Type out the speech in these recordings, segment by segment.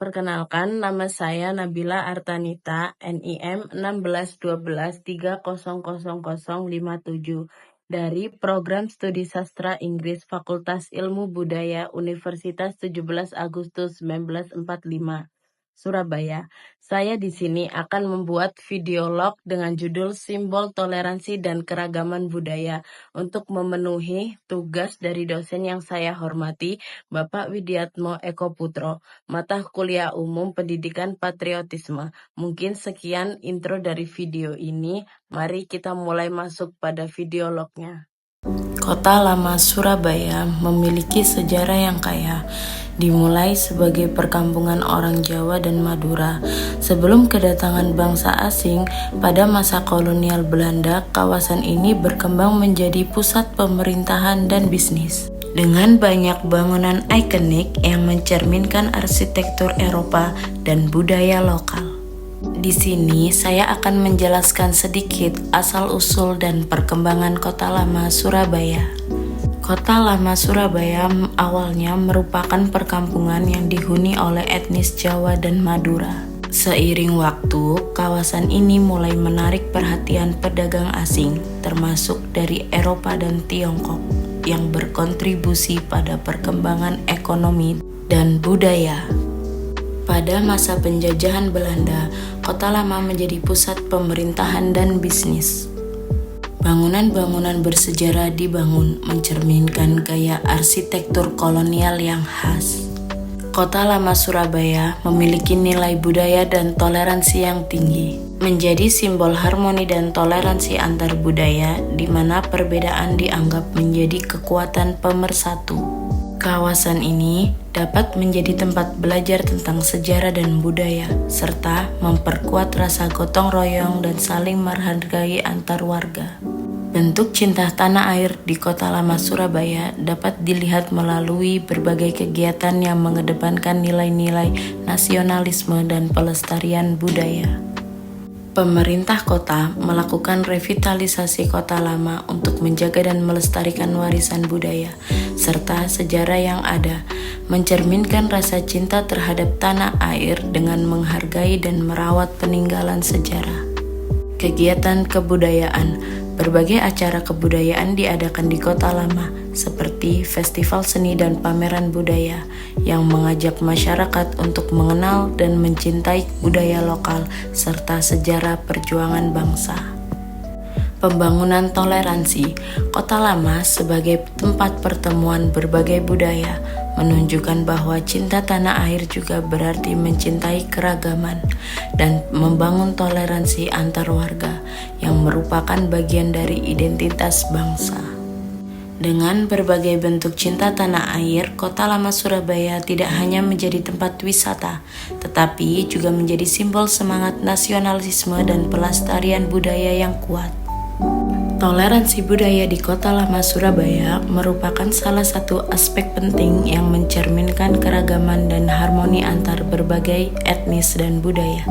Perkenalkan, nama saya Nabila Artanita, NIM 1612300057 dari Program Studi Sastra Inggris Fakultas Ilmu Budaya Universitas 17 Agustus 1945, Surabaya. Saya di sini akan membuat videolog dengan judul Simbol Toleransi dan Keragaman Budaya untuk memenuhi tugas dari dosen yang saya hormati, Bapak Widiatmo Eko Putro, mata kuliah umum pendidikan patriotisme. Mungkin sekian intro dari video ini. Mari kita mulai masuk pada videolognya. Kota Lama Surabaya memiliki sejarah yang kaya, dimulai sebagai perkampungan orang Jawa dan Madura. Sebelum kedatangan bangsa asing, pada masa kolonial Belanda, kawasan ini berkembang menjadi pusat pemerintahan dan bisnis. Dengan banyak bangunan ikonik yang mencerminkan arsitektur Eropa dan budaya lokal. Di sini saya akan menjelaskan sedikit asal-usul dan perkembangan Kota Lama Surabaya. Kota Lama Surabaya awalnya merupakan perkampungan yang dihuni oleh etnis Jawa dan Madura. Seiring waktu, kawasan ini mulai menarik perhatian pedagang asing, termasuk dari Eropa dan Tiongkok, yang berkontribusi pada perkembangan ekonomi dan budaya. Pada masa penjajahan Belanda, Kota Lama menjadi pusat pemerintahan dan bisnis. Bangunan-bangunan bersejarah dibangun mencerminkan gaya arsitektur kolonial yang khas. Kota Lama Surabaya memiliki nilai budaya dan toleransi yang tinggi, menjadi simbol harmoni dan toleransi antar budaya, di mana perbedaan dianggap menjadi kekuatan pemersatu. Kawasan ini dapat menjadi tempat belajar tentang sejarah dan budaya, serta memperkuat rasa gotong royong dan saling menghargai antar warga. Bentuk cinta tanah air di Kota Lama Surabaya dapat dilihat melalui berbagai kegiatan yang mengedepankan nilai-nilai nasionalisme dan pelestarian budaya. Pemerintah kota melakukan revitalisasi Kota Lama untuk menjaga dan melestarikan warisan budaya serta sejarah yang ada, mencerminkan rasa cinta terhadap tanah air dengan menghargai dan merawat peninggalan sejarah. Kegiatan kebudayaan. Berbagai acara kebudayaan diadakan di Kota Lama, seperti festival seni dan pameran budaya, yang mengajak masyarakat untuk mengenal dan mencintai budaya lokal serta sejarah perjuangan bangsa. Pembangunan toleransi. Kota Lama sebagai tempat pertemuan berbagai budaya menunjukkan bahwa cinta tanah air juga berarti mencintai keragaman dan membangun toleransi antar warga yang merupakan bagian dari identitas bangsa. Dengan berbagai bentuk cinta tanah air, Kota Lama Surabaya tidak hanya menjadi tempat wisata, tetapi juga menjadi simbol semangat nasionalisme dan pelestarian budaya yang kuat. Toleransi budaya di Kota Lama Surabaya merupakan salah satu aspek penting yang mencerminkan keragaman dan harmoni antar berbagai etnis dan budaya.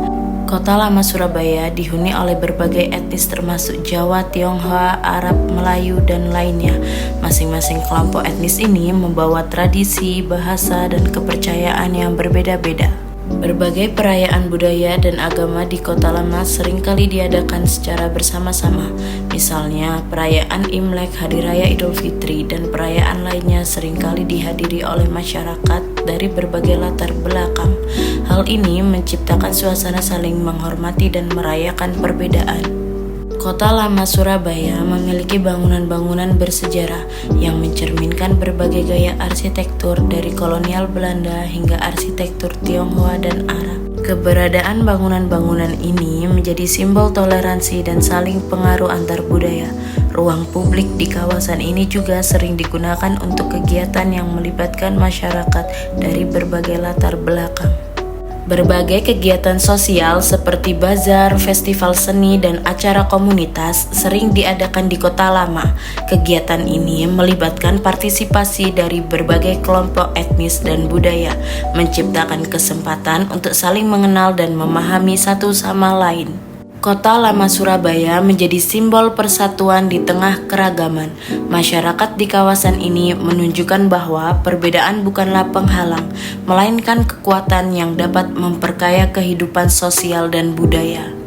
Kota Lama Surabaya dihuni oleh berbagai etnis termasuk Jawa, Tionghoa, Arab, Melayu, dan lainnya. Masing-masing kelompok etnis ini membawa tradisi, bahasa, dan kepercayaan yang berbeda-beda. Berbagai perayaan budaya dan agama di Kota Lama seringkali diadakan secara bersama-sama. Misalnya, perayaan Imlek, Hari Raya Idul Fitri, dan perayaan lainnya seringkali dihadiri oleh masyarakat dari berbagai latar belakang. Hal ini menciptakan suasana saling menghormati dan merayakan perbedaan. Kota Lama Surabaya memiliki bangunan-bangunan bersejarah yang mencerminkan berbagai gaya arsitektur dari kolonial Belanda hingga arsitektur Tionghoa dan Arab. Keberadaan bangunan-bangunan ini menjadi simbol toleransi dan saling pengaruh antar budaya. Ruang publik di kawasan ini juga sering digunakan untuk kegiatan yang melibatkan masyarakat dari berbagai latar belakang. Berbagai kegiatan sosial seperti bazar, festival seni, dan acara komunitas sering diadakan di Kota Lama. Kegiatan ini melibatkan partisipasi dari berbagai kelompok etnis dan budaya, menciptakan kesempatan untuk saling mengenal dan memahami satu sama lain. Kota Lama Surabaya menjadi simbol persatuan di tengah keragaman. Masyarakat di kawasan ini menunjukkan bahwa perbedaan bukanlah penghalang, melainkan kekuatan yang dapat memperkaya kehidupan sosial dan budaya.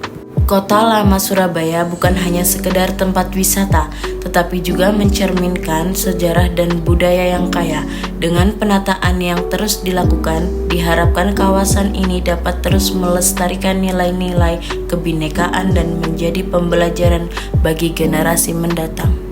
Kota Lama Surabaya bukan hanya sekedar tempat wisata, tetapi juga mencerminkan sejarah dan budaya yang kaya. Dengan penataan yang terus dilakukan, diharapkan kawasan ini dapat terus melestarikan nilai-nilai kebinekaan dan menjadi pembelajaran bagi generasi mendatang.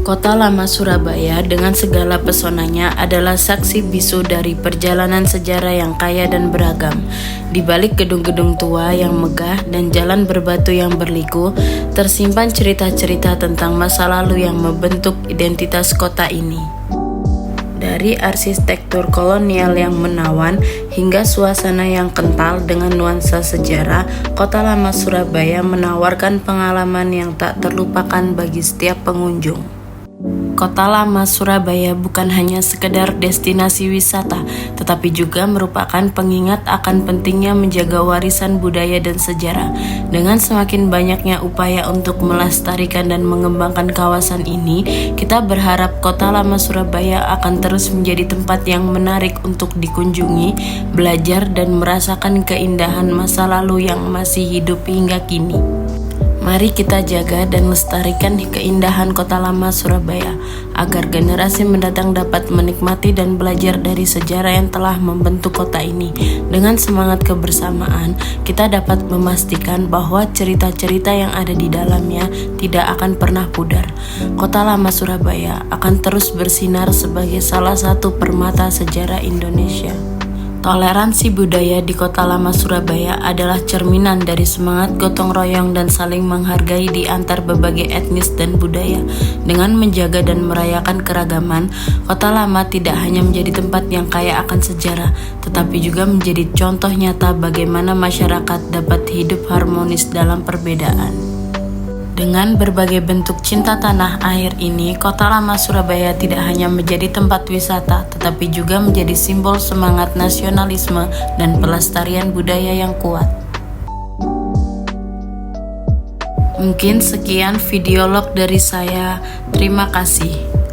Kota Lama Surabaya dengan segala pesonanya adalah saksi bisu dari perjalanan sejarah yang kaya dan beragam. Di balik gedung-gedung tua yang megah dan jalan berbatu yang berliku, tersimpan cerita-cerita tentang masa lalu yang membentuk identitas kota ini. Dari arsitektur kolonial yang menawan hingga suasana yang kental dengan nuansa sejarah, Kota Lama Surabaya menawarkan pengalaman yang tak terlupakan bagi setiap pengunjung. Kota Lama Surabaya bukan hanya sekedar destinasi wisata, tetapi juga merupakan pengingat akan pentingnya menjaga warisan budaya dan sejarah. Dengan semakin banyaknya upaya untuk melestarikan dan mengembangkan kawasan ini, kita berharap Kota Lama Surabaya akan terus menjadi tempat yang menarik untuk dikunjungi, belajar, dan merasakan keindahan masa lalu yang masih hidup hingga kini. Mari kita jaga dan lestarikan keindahan Kota Lama Surabaya, agar generasi mendatang dapat menikmati dan belajar dari sejarah yang telah membentuk kota ini. Dengan semangat kebersamaan, kita dapat memastikan bahwa cerita-cerita yang ada di dalamnya tidak akan pernah pudar. Kota Lama Surabaya akan terus bersinar sebagai salah satu permata sejarah Indonesia. Toleransi budaya di Kota Lama Surabaya adalah cerminan dari semangat gotong royong dan saling menghargai di antar berbagai etnis dan budaya. Dengan menjaga dan merayakan keragaman, Kota Lama tidak hanya menjadi tempat yang kaya akan sejarah, tetapi juga menjadi contoh nyata bagaimana masyarakat dapat hidup harmonis dalam perbedaan. Dengan berbagai bentuk cinta tanah air ini, Kota Lama Surabaya tidak hanya menjadi tempat wisata, tetapi juga menjadi simbol semangat nasionalisme dan pelestarian budaya yang kuat. Mungkin sekian videolog dari saya. Terima kasih.